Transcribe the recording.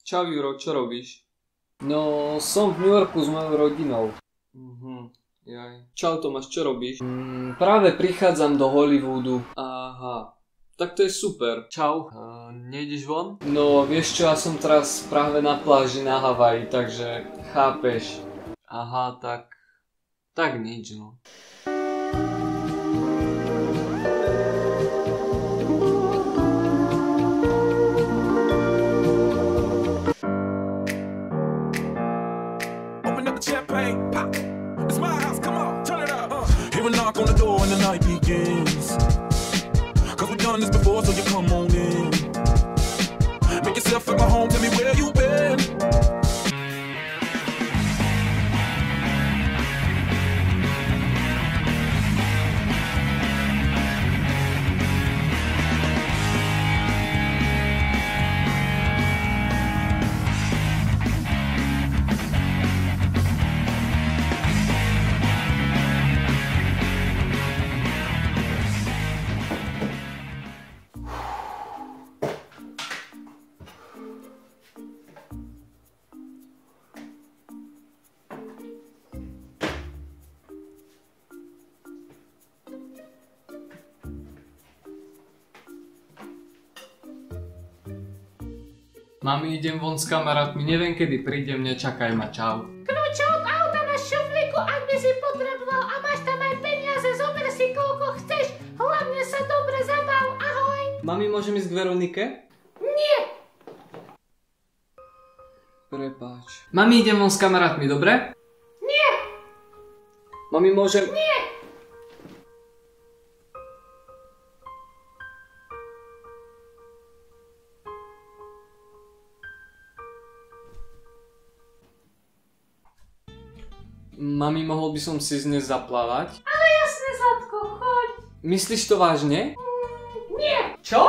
Čau Juro, čo robíš? No, som v New Yorku s mojou rodinou. Jaj. Čau Tomáš, čo robíš? Práve prichádzam do Hollywoodu. Aha, tak to je super. Čau. Nejdeš von? No, vieš čo, ja som teraz práve na pláži na Havaji, takže chápeš. Aha, tak nič no. Champagne, pop. It's my house, come on, turn it up. Hear a knock on the door and the night begins. Cause we've done this before, so you come on in. Make yourself at my home, tell me where you been. Mami, idem von s kamarátmi, neviem kedy prídem, nečakaj ma, čau. Kľúčok auta máš v šuflíku, ak by si potreboval a máš tam aj peniaze, zober si koľko chceš, hlavne sa dobre zabav, ahoj. Mami, môžem ísť k Veronike? Nie. Prepáč. Mami, idem von s kamarátmi, dobre? Nie. Mami, môžem... Nie. Mami, mohol by som si dnes zaplávať? Ale jasne, Zlatko, choď. Myslíš to vážne? Nie. Čo?